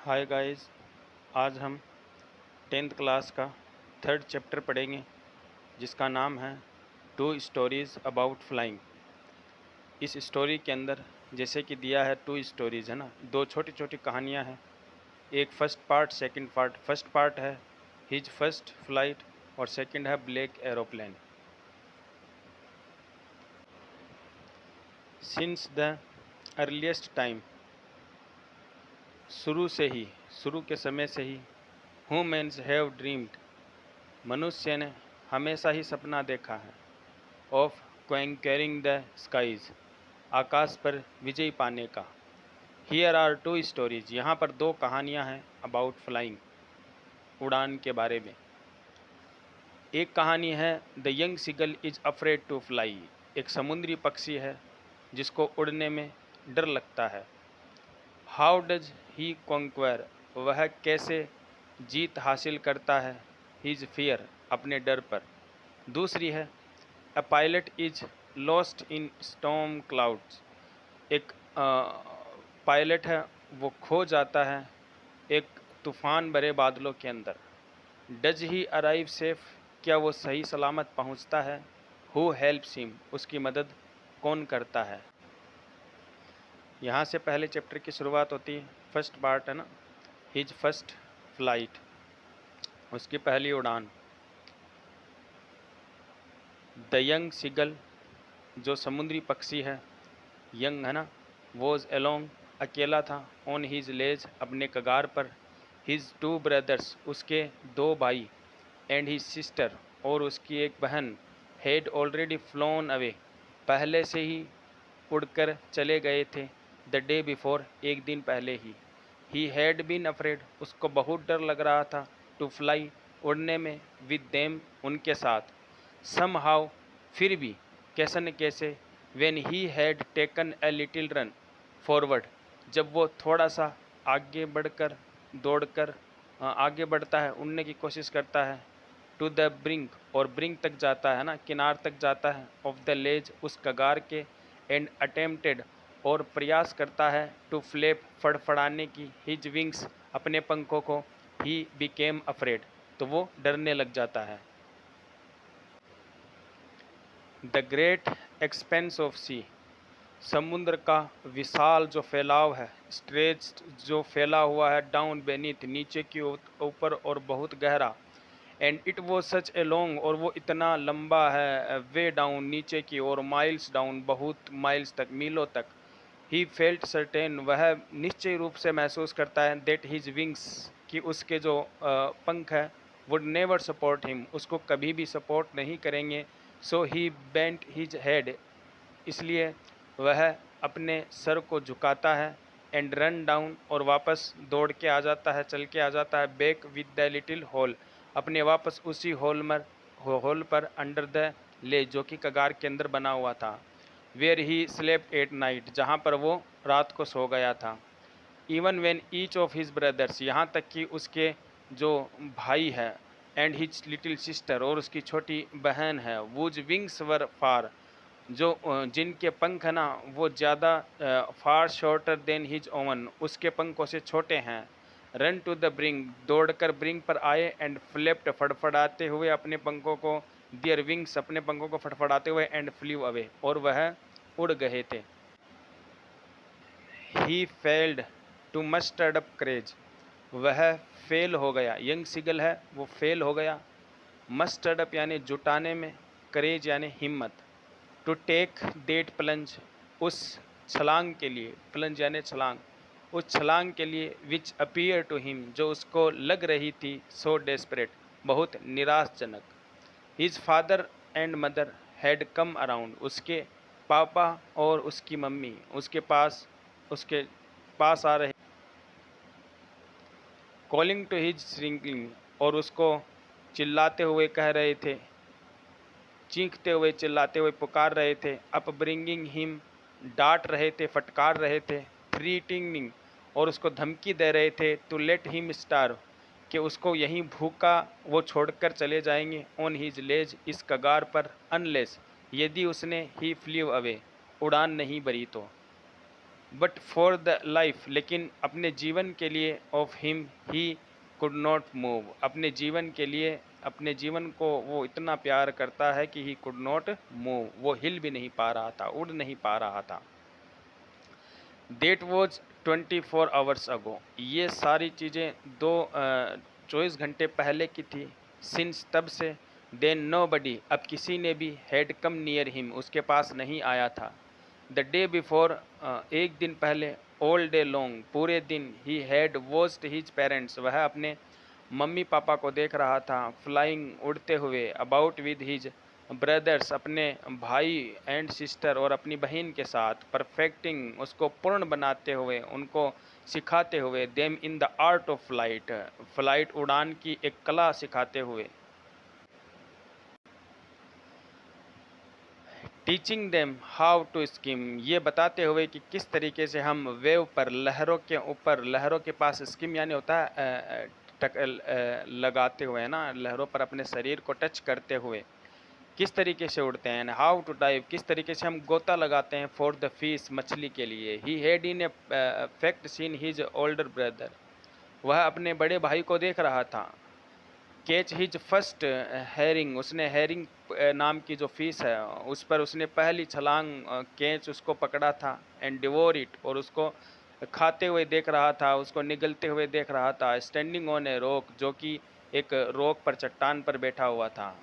Hi guys, आज हम 10th class का थर्ड चैप्टर पढ़ेंगे जिसका नाम है टू स्टोरीज़ अबाउट फ्लाइंग। इस स्टोरी के अंदर जैसे कि दिया है टू स्टोरीज़ है ना, दो छोटी छोटी कहानियाँ हैं। एक first part second part. First part है हिज फर्स्ट फ्लाइट और सेकंड है black aeroplane. Since the earliest time, शुरू के समय से ही ह्यूमन्स हैव ड्रीम्ड, मनुष्य ने हमेशा ही सपना देखा है। ऑफ क्वेंकरिंग द स्काईज, आकाश पर विजय पाने का। हियर आर टू स्टोरीज, यहाँ पर दो कहानियाँ हैं अबाउट फ्लाइंग, उड़ान के बारे में। एक कहानी है the young seagull is afraid to fly, एक समुद्री पक्षी है जिसको उड़ने में डर लगता है। हाउ डज ही कॉन्क्वेर, वह कैसे जीत हासिल करता है हिज फियर, अपने डर पर। दूसरी है a pilot is lost in storm clouds, एक पायलट है वो खो जाता है एक तूफान भरे बादलों के अंदर। डज ही अराइव सेफ, क्या वो सही सलामत पहुंचता है। हु हेल्प्स हिम, उसकी मदद कौन करता है। यहाँ से पहले चैप्टर की शुरुआत होती है। फर्स्ट पार्ट है ना, हिज फर्स्ट फ्लाइट, उसकी पहली उड़ान। द यंग सीगल, जो समुद्री पक्षी है, यंग है ना, वॉज एलोंग, अकेला था। ऑन हिज लेज, अपने कगार पर। हिज टू ब्रदर्स, उसके दो भाई। एंड हिज सिस्टर, और उसकी एक बहन। हैड ऑलरेडी फ्लोन अवे, पहले से ही उड़कर चले गए थे। द डे बिफोर, एक दिन पहले ही हैड बीन अफ्रेड, उसको बहुत डर लग रहा था। टू फ्लाई, उड़ने में। विद देम, उनके साथ। सम हाउ, फिर भी, कैसे न कैसे। When he had taken a little run forward, जब वो थोड़ा सा आगे बढ़कर दौड़कर आगे बढ़ता है, उड़ने की कोशिश करता है। टू द ब्रिंक, और ब्रिंक तक जाता है ना, किनार तक जाता है। ऑफ द लेज, उस कगार के। एंड अटेम्प्टेड, और प्रयास करता है। टू फ्लैप, फड़फड़ाने की। हिज विंग्स, अपने पंखों को। ही बिकेम अफ्रेड, तो वो डरने लग जाता है। द ग्रेट एक्सपेंस ऑफ सी, समुद्र का विशाल जो फैलाव है। स्ट्रेच, जो फैला हुआ है। डाउन बेनीथ, नीचे की ऊपर और बहुत गहरा। एंड इट वो सच ए लॉन्ग, और वो इतना लंबा है। वे डाउन, नीचे की ओर। माइल्स डाउन, बहुत माइल्स तक, मीलों तक। ही फेल्ट सर्टेन, वह निश्चय रूप से महसूस करता है। दैट हिज विंग्स, कि उसके जो पंख है, वुड नेवर सपोर्ट हिम, उसको कभी भी सपोर्ट नहीं करेंगे। सो ही बेंट हिज हेड, इसलिए वह अपने सर को झुकाता है। एंड रन डाउन, और वापस दौड़ के आ जाता है, चल के आ जाता है। Back with the little hole, अपने वापस उसी होल पर। अंडर द ले, जो कि कगार के अंदर बना हुआ था। Where he slept at night, जहाँ पर वो रात को सो गया था। Even when each of his brothers, यहाँ तक कि उसके जो भाई है। एंड हिज लिटिल सिस्टर, और उसकी छोटी बहन है। वुज विंग्स वर फार, जो जिनके पंख है ना, वो ज़्यादा फार शॉर्टर देन हिज ओवन, उसके पंखों से छोटे हैं। रन टू द ब्रिंग, दौड़कर ब्रिंग पर आए। एंड फ्लेप्ट, फड़फड़ाते हुए अपने पंखों को। दियर विंग्स, अपने पंखों को फड़फड़ाते हुए। एंड फ्ल्यू अवे, और वह उड़ गए थे। He failed to mustard up करेज, वह फेल हो गया। यंग सिगल है वो फेल हो गया। मस्टर्ड अप यानी जुटाने में, करेज यानी हिम्मत। टू टेक डेट प्लंज, उस छलांग के लिए। प्लंज यानी छलांग, उस छलांग के लिए। विच अपीयर टू हिम, जो उसको लग रही थी। सो डेस्परेट, बहुत निराशजनक। His father and mother had come around, उसके पापा और उसकी मम्मी उसके पास आ रहे। कॉलिंग टू हिज श्रिंकलिंग, और उसको चिल्लाते हुए कह रहे थे, चीखते हुए चिल्लाते हुए पुकार रहे थे। अप ब्रिंगिंग हिम, डांट रहे थे, फटकार रहे थे। थ्रीटिंग, और उसको धमकी दे रहे थे। टू लेट हिम स्टार्व, कि उसको यहीं भूखा वो छोड़कर चले जाएंगे। ऑन हिज लेज, इस कगार पर। अनलेस, यदि उसने ही फ्ल्यू अवे, उड़ान नहीं भरी तो। बट फॉर द लाइफ, लेकिन अपने जीवन के लिए, of him he could not move, अपने जीवन के लिए, अपने जीवन को वो इतना प्यार करता है कि ही कुड नॉट मूव, वो हिल भी नहीं पा रहा था, उड़ नहीं पा रहा था। That was 24 आवर्स अगो, ये सारी चीज़ें 24 घंटे पहले की थी। सिंस, तब से। देन नो बडी, अब किसी ने भी, हैड कम नियर हिम, उसके पास नहीं आया था। द डे बिफोर, एक दिन पहले। ऑल डे लॉन्ग, पूरे दिन। He had watched his parents, वह अपने मम्मी पापा को देख रहा था। फ्लाइंग, उड़ते हुए। अबाउट विद हिज ब्रदर्स, अपने भाई एंड सिस्टर, और अपनी बहन के साथ। परफेक्टिंग, उसको पूर्ण बनाते हुए, उनको सिखाते हुए। Them in the art of flight, flight उड़ान की एक कला सिखाते हुए। Teaching them how to skim, ये बताते हुए कि किस तरीके से हम वेव पर, लहरों के ऊपर, लहरों के पास, स्किम यानी होता है लगाते हुए, है ना, लहरों पर अपने शरीर को टच करते हुए किस तरीके से उड़ते हैं। हाउ टू डाइव, किस तरीके से हम गोता लगाते हैं। फॉर द फिश, मछली के लिए। He had in a fact seen his older brother, वह अपने बड़े भाई को देख रहा था। कैच हिज फर्स्ट हैरिंग, उसने हैरिंग नाम की जो फिश है उस पर उसने पहली छलांग, कैच उसको पकड़ा था। एंड डिवोर इट, और उसको खाते हुए देख रहा था, उसको निगलते हुए देख रहा था। स्टैंडिंग ऑन ए रॉक, जो कि एक रॉक पर, चट्टान पर बैठा हुआ था।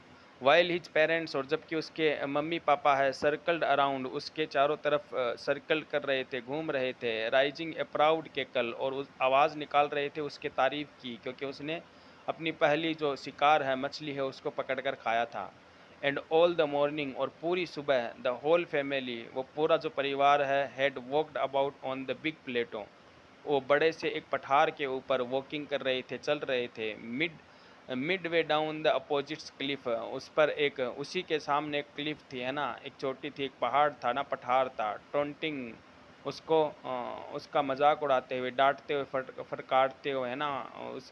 वाइल हिज पेरेंट्स, और जबकि उसके मम्मी पापा है, सर्कल्ड अराउंड, उसके चारों तरफ सर्कल कर रहे थे, घूम रहे थे। राइजिंग ए प्राउड केकल, और उस आवाज़ निकाल रहे थे उसके तारीफ की, क्योंकि उसने अपनी पहली जो शिकार है, मछली है, उसको पकड़कर खाया था। एंड ऑल द मॉर्निंग, और पूरी सुबह। द होल फैमिली, वो पूरा जो परिवार है, had walked about on the big plateau, वो बड़े से एक पठार के ऊपर वॉकिंग कर रहे थे, चल रहे थे। Mid way down the opposite Cliff, उस पर एक, उसी के सामने एक क्लिफ थी, है ना, एक चोटी थी, एक पहाड़ था ना, पठार था। टोंटिंग, उसको उसका मजाक उड़ाते हुए, डांटते हुए, फटकारते हुए, है ना, उस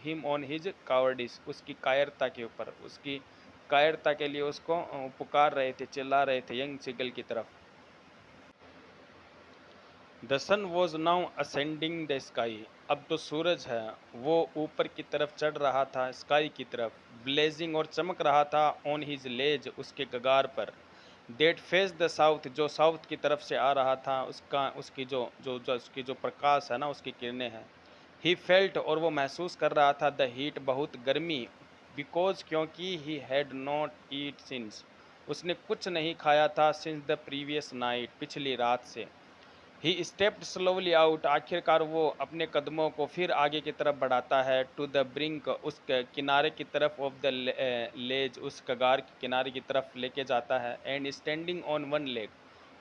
हिम ऑन हिज कावर्डिस, उसकी कायरता के ऊपर, उसकी कायरता के लिए उसको पुकार रहे थे, चिल्ला रहे थे यंग सिगल की तरफ। The sun was now ascending the sky, अब तो सूरज है वो ऊपर की तरफ चढ़ रहा था, स्काई की तरफ। ब्लेजिंग, और चमक रहा था। ऑन हिज लेज, उसके कगार पर। डेट फेस द साउथ, जो साउथ की तरफ से आ रहा था, उसका, उसकी जो उसकी जो प्रकाश है ना, उसकी किरणें हैं। ही फेल्ट, और वो महसूस कर रहा था। द हीट, बहुत गर्मी। बिकॉज, क्योंकि ही हैड नॉट ईट सिंस, उसने कुछ नहीं खाया था। सिंस द प्रीवियस नाइट, पिछली रात से। ही स्टेप्ड स्लोवली आउट, आखिरकार वो अपने कदमों को फिर आगे की तरफ बढ़ाता है। टू द ब्रिंक, उस किनारे की तरफ। ऑफ द लेज, उस कगार के किनारे की तरफ लेके जाता है। And standing on one leg,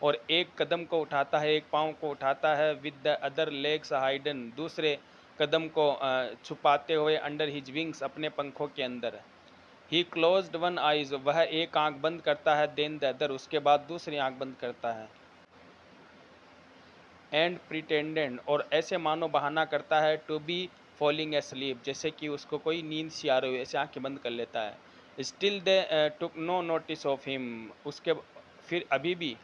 और एक कदम को उठाता है, एक पाँव को उठाता है। With the other legs hidden, दूसरे कदम को छुपाते हुए। अंडर हिज विंग्स, अपने पंखों के अंदर। ही क्लोज्ड वन आइज, वह एक आंख बंद करता है। देन द अदर, उसके बाद दूसरी आंख बंद करता है। एंड प्रिटेंडेंट, और ऐसे मानो बहाना करता है। टू बी फॉलिंग एस्लीप, जैसे कि उसको कोई नींद सी आ रही हो, ऐसे आंखें बंद कर लेता है। Still they took no notice of him, उसके फिर अभी भी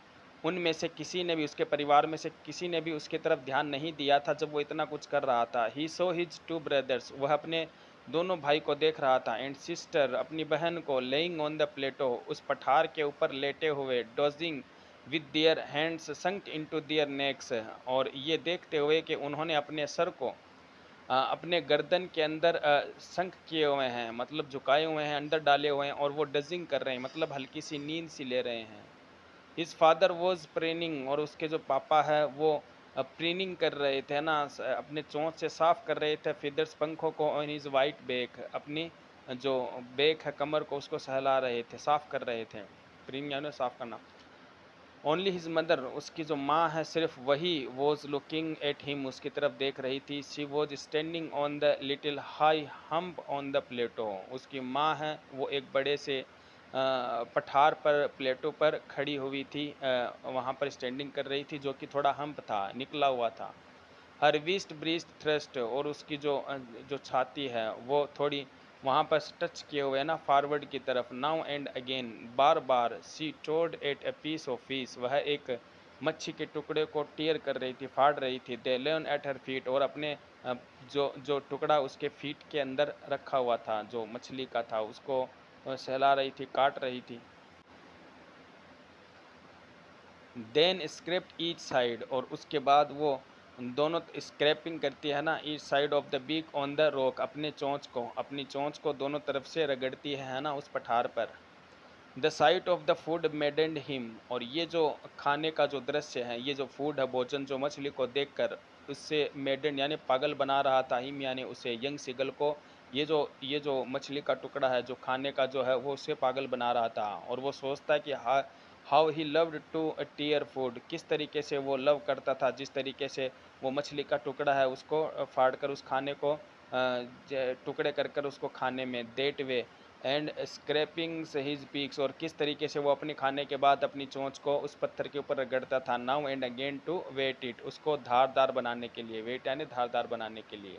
उनमें से किसी ने भी, उसके परिवार में से किसी ने भी उसकी तरफ ध्यान नहीं दिया था जब वो इतना कुछ कर रहा था। He so his two brothers, वह अपने दोनों भाई को देख रहा था। एंड सिस्टर, अपनी बहन को। लेइंग ऑन द प्लेटो, उस पठार के ऊपर लेटे हुए। Dosing with their hands sunk into their next, और ये देखते हुए कि उन्होंने अपने सर को अपने गर्दन के अंदर संक किए हुए हैं, मतलब झुकाए हुए हैं, अंदर डाले हुए हैं, और वो डजिंग कर रहे हैं, मतलब हल्की सी नींद सी ले रहे हैं। हिज फादर वॉज प्रेनिंग, और उसके जो पापा है वो प्रीनिंग कर रहे थे ना, अपने चोंच से साफ कर रहे थे फिदर्स, पंखों को। ऑन हिज वाइट बैक, अपनी जो बैक है, कमर को, उसको सहला रहे थे, साफ कर रहे थे। प्रीनिंग यानी साफ करना। ओनली हिज मदर, उसकी जो माँ है सिर्फ वही। वॉज लुकिंग एट हिम, उसकी तरफ देख रही थी। She was standing on the little high hump on the plateau, उसकी माँ है वो एक बड़े से पठार पर, प्लेटो पर खड़ी हुई थी, वहाँ पर स्टैंडिंग कर रही थी, जो कि थोड़ा हम्प था, निकला हुआ था। हर वीस्ट ब्रीस्ट थ्रस्ट, और उसकी जो छाती है वो थोड़ी वहाँ पर टच किए हुए है ना, फॉरवर्ड की तरफ। नाउ एंड अगेन, बार बार। She tore at a piece of fish, वह एक मच्छी के टुकड़े को टीयर कर रही थी, फाड़ रही थी। दे लेन एट हर फीट, और अपने जो जो टुकड़ा उसके फीट के अंदर रखा हुआ था, जो मछली का था, उसको सहला रही थी, काट रही थी। देन स्क्रैप्ड ईच साइड, और उसके बाद वो दोनों स्क्रैपिंग करती है ना, each side of the beak on the rock, अपने चोंच को, अपनी चोंच को दोनों तरफ से रगड़ती है ना उस पठार पर। The sight of the food maddened him, और ये जो खाने का जो दृश्य है, ये जो फूड है, भोजन, जो मछली को देखकर उससे मेडेंड यानी पागल बना रहा था, हिम यानी उसे, यंग सिगल को। ये जो मछली का टुकड़ा है, जो खाने का जो है, वो उसे पागल बना रहा था। और वो सोचता है कि how he loved to tear food, किस तरीके से वो लव करता था, जिस तरीके से वो मछली का टुकड़ा है उसको फाड़ कर उस खाने को टुकड़े कर कर उसको खाने में। That way and scraping his beaks, और किस तरीके से वो अपने खाने के बाद अपनी चोंच को उस पत्थर के ऊपर रगड़ता था। Now and again to whet it, उसको धारदार बनाने के लिए, वेट यानी धारदार बनाने के लिए।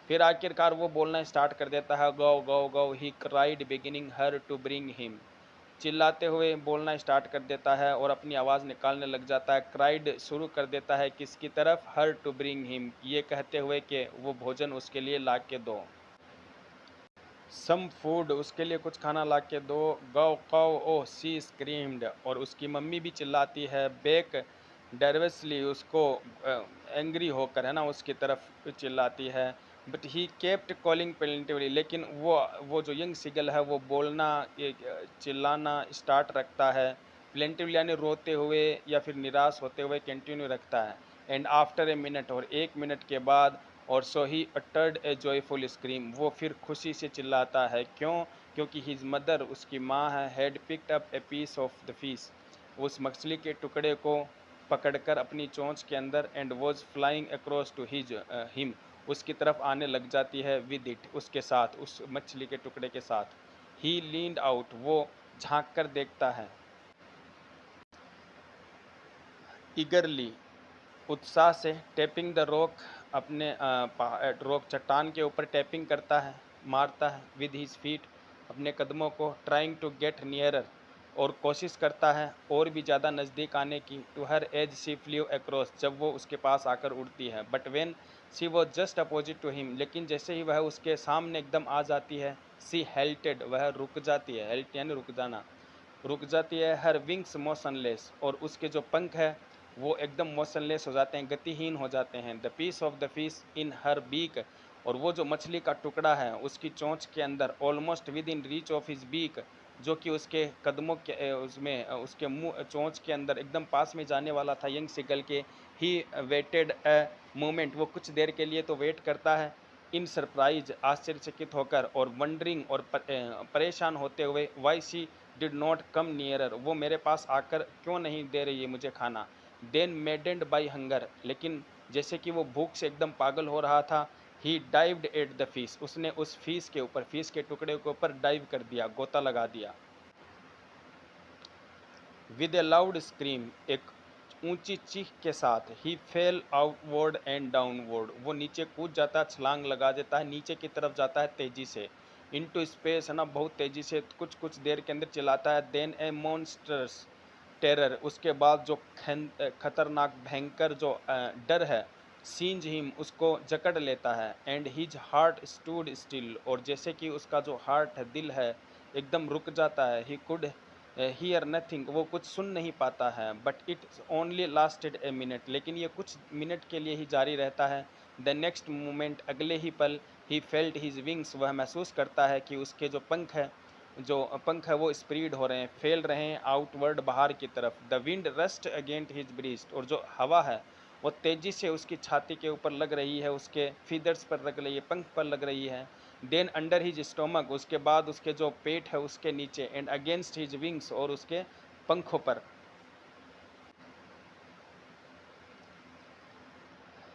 फिर आखिरकार वो बोलना स्टार्ट कर देता है, go go go he cried beginning her to bring him. चिल्लाते हुए बोलना स्टार्ट कर देता है और अपनी आवाज़ निकालने लग जाता है। क्राइड शुरू कर देता है किसकी तरफ, हर टू ब्रिंग हिम, ये कहते हुए कि वो भोजन उसके लिए ला के दो। सम फूड, उसके लिए कुछ खाना ला के दो। गौ कौ ओ सी स्क्रीम्ड, और उसकी मम्मी भी चिल्लाती है। बेक डरवेसली, उसको एंग्री होकर है ना उसकी तरफ चिल्लाती है। But he kept calling plaintively, लेकिन वो जो यंग सिगल है वो बोलना, चिल्लाना स्टार्ट रखता है। प्लेंटिवली यानी रोते हुए या फिर निराश होते हुए कंटिन्यू रखता है। एंड आफ्टर ए मिनट, और 1 मिनट के बाद, और so he uttered a joyful scream, वो फिर खुशी से चिल्लाता है। क्यों? क्योंकि हिज मदर, उसकी माँ है, had picked up a piece of the fish, उस मछली के टुकड़े को पकड़कर अपनी चोंच के अंदर, and was flying across to his him, उसकी तरफ आने लग जाती है। विद इट, उसके साथ, उस मछली के टुकड़े के साथ। ही लीन्ड आउट, वो झांक कर देखता है। ईगरली, उत्साह से। टैपिंग द रॉक, अपने रॉक, चट्टान के ऊपर टैपिंग करता है, मारता है। विद हिज फीट, अपने कदमों को। ट्राइंग टू गेट नियरर, और कोशिश करता है और भी ज़्यादा नज़दीक आने की। To her as she flew across, जब वो उसके पास आकर उड़ती है। But when she was just opposite to him, लेकिन जैसे ही वह उसके सामने एकदम आ जाती है, शी हेल्टेड, वह रुक जाती है। हेल्ट यानी रुक जाना, रुक जाती है। हर विंग्स मोशनलेस, और उसके जो पंख है वो एकदम मोशनलेस हो जाते हैं, गतिहीन हो जाते हैं। The piece of the fish in her beak, और वो जो मछली का टुकड़ा है उसकी चोंच के अंदर, almost within reach of his beak, जो कि उसके कदमों के उसमें उसके मुंह, चोंच के अंदर एकदम पास में जाने वाला था यंग सिगल के। ही वेटेड अ मोमेंट, वो कुछ देर के लिए तो वेट करता है। इन सरप्राइज, आश्चर्यचकित होकर, और वंडरिंग, और परेशान होते हुए। Why she did not come nearer, वो मेरे पास आकर क्यों नहीं दे रही है मुझे खाना। देन मेडेंड बाई हंगर, लेकिन जैसे कि वो भूख से एकदम पागल हो रहा था। ही डाइव्ड एट द फिश, उसने उस फिश के ऊपर, फिश के टुकड़े के ऊपर डाइव कर दिया, गोता लगा दिया। विद ए लाउड स्क्रीम, एक ऊंची चीख के साथ। ही फेल आउटवर्ड एंड डाउनवर्ड, वो नीचे कूद जाता है, छलांग लगा देता है, नीचे की तरफ जाता है तेजी से। इनटू स्पेस, है ना, बहुत तेजी से, कुछ कुछ देर के अंदर चलाता है। देन ए मॉन्स्टर्स टेरर, उसके बाद जो खतरनाक, भयंकर जो डर है, सींज हिम, उसको जकड़ लेता है। And his heart stood still, और जैसे कि उसका जो हार्ट है, दिल है, एकदम रुक जाता है। ही कुड हियर नथिंग, वो कुछ सुन नहीं पाता है। But it only lasted a minute, लेकिन ये कुछ मिनट के लिए ही जारी रहता है। द नेक्स्ट मोमेंट, अगले ही पल। ही फेल्ट हिज विंग्स, वह महसूस करता है कि उसके जो पंख है वो स्प्रीड हो रहे हैं, फैल रहे हैं आउटवर्ड, बाहर की तरफ। The wind rust against his breast, और जो हवा है वो तेज़ी से उसकी छाती के ऊपर लग रही है, उसके फीदर्स पर लग रही है, पंख पर लग रही है। देन अंडर हिज स्टोमक, उसके बाद उसके जो पेट है उसके नीचे। एंड अगेंस्ट हिज विंग्स, और उसके पंखों पर।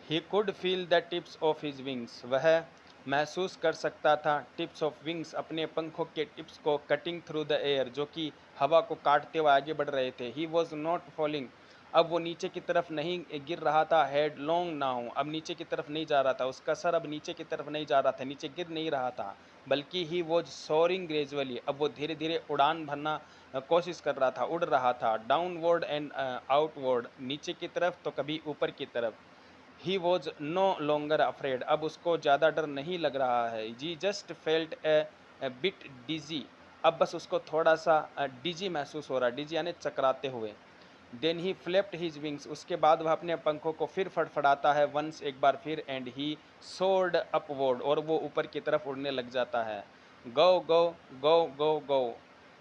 He could feel the tips of his wings, वह महसूस कर सकता था टिप्स ऑफ विंग्स, अपने पंखों के टिप्स को, कटिंग थ्रू द एयर, जो कि हवा को काटते हुए आगे बढ़ रहे थे। ही वॉज नॉट फॉलिंग अब वो नीचे की तरफ नहीं गिर रहा था, हेड लॉन्ग नाउ, अब नीचे की तरफ नहीं जा रहा था, उसका सर अब नीचे की तरफ नहीं जा रहा था, नीचे गिर नहीं रहा था, बल्कि ही वॉज सोरिंग ग्रेजुअली, अब वो धीरे धीरे उड़ान भरना कोशिश कर रहा था, उड़ रहा था, डाउनवर्ड एंड आउटवर्ड, नीचे की तरफ तो कभी ऊपर की तरफ। He was no longer afraid, अब उसको ज़्यादा डर नहीं लग रहा है। He just felt a bit dizzy, अब बस उसको थोड़ा सा डिजी महसूस हो रहा है, डिजी यानी चकराते हुए। देन ही फ्लेप्ट हिज विंग्स, उसके बाद वह अपने पंखों को फिर फड़फड़ाता है, वंस एक बार फिर, एंड ही सोर्ड अपवर्ड, और वो ऊपर की तरफ उड़ने लग जाता है। गो गो गो गो गो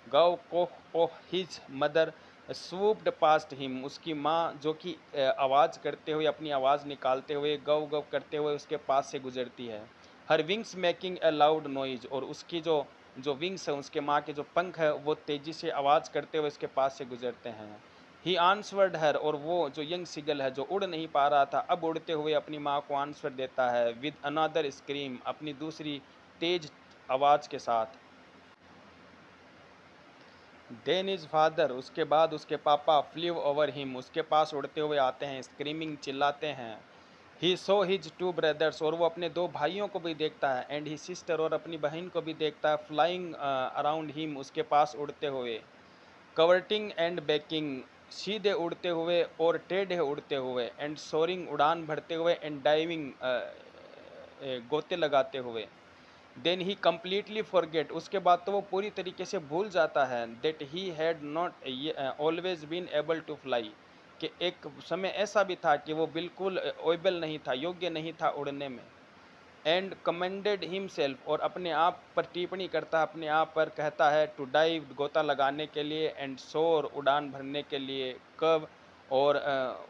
गौ कोह ओह हिज मदर स्वूप्ड पास्ट हिम, उसकी माँ जो कि आवाज़ करते हुए, अपनी आवाज़ निकालते हुए, गव गव करते हुए उसके पास से गुजरती है। हर wings making a loud noise, और उसकी जो जो विंग्स है, उसके माँ के जो पंख है, वो तेज़ी से आवाज़ करते हुए उसके पास से गुजरते हैं। ही आंसवर्ड हर, और वो जो यंग सिगल है जो उड़ नहीं पा रहा था, अब उड़ते हुए अपनी माँ को आंसर देता है विद अनदर स्क्रीम, अपनी दूसरी तेज आवाज़ के साथ। देन इज फादर, उसके बाद उसके पापा फ्लीव ओवर हिम, उसके पास उड़ते हुए आते हैं, स्क्रीमिंग चिल्लाते हैं। ही सो हिज टू ब्रदर्स, और वो अपने दो भाइयों को भी देखता है, एंड ही सिस्टर, और अपनी बहन को भी देखता है, फ्लाइंग अराउंड हिम, उसके पास उड़ते हुए। कवर्टिंग एंड बैकिंग, सीधे उड़ते हुए और टेढ़े उड़ते हुए, एंड सोरिंग, उड़ान भरते हुए, एंड डाइविंग, गोते लगाते हुए। देन ही कम्प्लीटली फॉरगेट, उसके बाद तो वो पूरी तरीके से भूल जाता है, that he had not always been able to fly, कि एक समय ऐसा भी था कि वो बिल्कुल एबल नहीं था, योग्य नहीं था उड़ने में। एंड कमेंडेड हिमसेल्फ, और अपने आप पर टिप्पणी करता है, अपने आप पर कहता है, टू डाइव, गोता लगाने के लिए, एंड सोर, उड़ान भरने के लिए, कब, और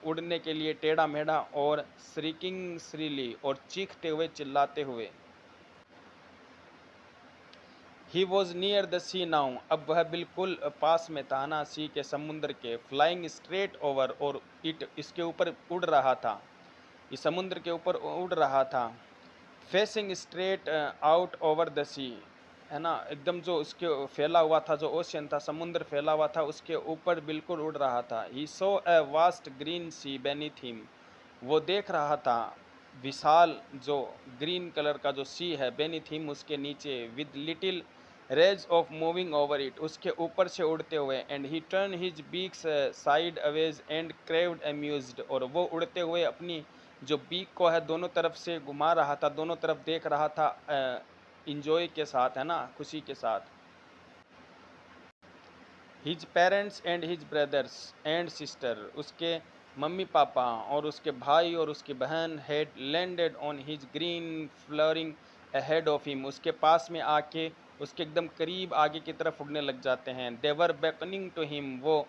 उड़ने के लिए टेढ़ा मेढ़ा, और श्रीकिंग श्रीली, और चीखते हुए चिल्लाते हुए। He was near the sea now, अब वह बिल्कुल पास में था ना सी के, समुद्र के। फ्लाइंग स्ट्रेट ओवर, और इट, इसके ऊपर उड़ रहा था, इस समुद्र के ऊपर उड़ रहा था। Facing straight out over the sea, है ना, एकदम जो उसके फैला हुआ था, जो ओशियन था, समुद्र फैला हुआ था, उसके ऊपर बिल्कुल उड़ रहा था। He saw a vast green sea beneath him, वो देख रहा था विशाल जो ग्रीन कलर का जो सी है, बेनीथ हिम, उसके नीचे, with little rays of moving over it, उसके ऊपर से उड़ते हुए। And he turn his beaks sideways and craved amused, और वो उड़ते हुए अपनी जो बीक को है दोनों तरफ से घुमा रहा था, दोनों तरफ देख रहा था, इंजॉय के साथ, है ना, खुशी के साथ। His parents and his brothers and sister, उसके मम्मी पापा और उसके भाई और उसकी बहन, had landed on his green flooring ahead of him, उसके पास में आके उसके एकदम करीब आगे की तरफ उड़ने लग जाते हैं। देवर beckoning टू हिम, वो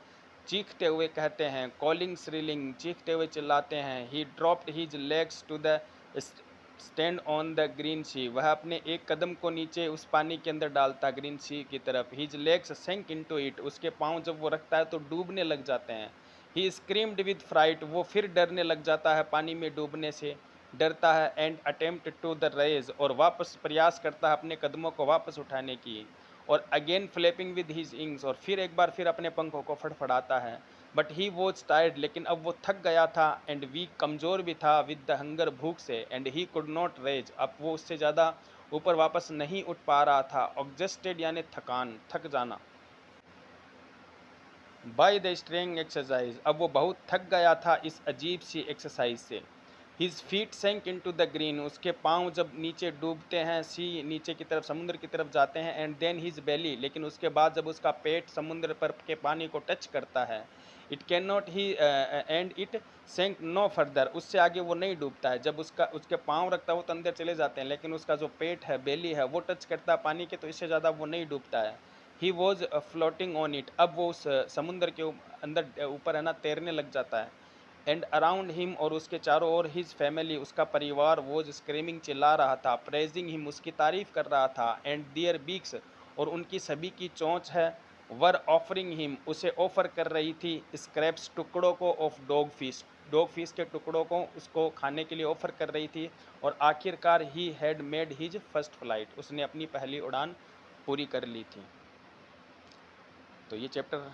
चीखते हुए कहते हैं, कॉलिंग श्रीलिंग, चीखते हुए चिल्लाते हैं। He dropped his legs to the stand on the green sea, वह अपने एक कदम को नीचे उस पानी के अंदर डालता, ग्रीन सी की तरफ। हिज लेग्स सेंक इनटू इट, उसके पाँव जब वो रखता है तो डूबने लग जाते हैं। ही स्क्रीम्ड विद फ्राइट, वो फिर डरने लग जाता है, पानी में डूबने से डरता है। And attempt to the rise, और वापस प्रयास करता है अपने कदमों को वापस उठाने की। और अगेन फ्लैपिंग विद हिज इंग्स, और फिर एक बार फिर अपने पंखों को फड़फड़ाता है। बट ही वॉज टायर्ड, लेकिन अब वो थक गया था, एंड वीक, कमज़ोर भी था, विद द हंगर, भूख से। And he could not rise, अब वो उससे ज़्यादा ऊपर वापस नहीं उठ पा रहा था। एग्जस्टेड यानी थकान, थक जाना। बाय द स्ट्रेंग एक्सरसाइज, अब वो बहुत थक गया था इस अजीब सी एक्सरसाइज से। हिज फीट सेंक इनटू द ग्रीन, उसके पाँव जब नीचे डूबते हैं, सी नीचे की तरफ, समुद्र की तरफ जाते हैं। एंड देन हिज बेली, लेकिन उसके बाद जब उसका पेट समुद्र पर के पानी को टच करता है, it can not he and it सेंक नो फर्दर, उससे आगे वो नहीं डूबता है। जब उसके पाँव रखता है वो तो अंदर चले जाते हैं, लेकिन उसका जो पेट है, बेली है, वो टच करता है पानी के, तो इससे ज़्यादा वो नहीं डूबता है। He was floating on it, अब वो उस समुद्र के अंदर ऊपर, है ना, तैरने लग जाता है। एंड अराउंड हिम, और उसके चारों ओर, हिज फैमिली, उसका परिवार, वॉज स्क्रीमिंग, चिल्ला रहा था, प्रेजिंग हिम, उसकी तारीफ कर रहा था। एंड दियर बीक्स, और उनकी सभी की चोंच है, वर ऑफरिंग हिम, उसे ऑफर कर रही थी, स्क्रैप्स, टुकड़ों को, of dog fish, dog fish के टुकड़ों को उसको खाने के लिए ऑफर कर रही थी। और आखिरकार he had made his first flight, उसने अपनी पहली उड़ान पूरी कर ली थी। तो ये चैप्टर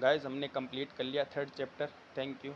गाइस हमने कंप्लीट कर लिया थर्ड चैप्टर। Thank you.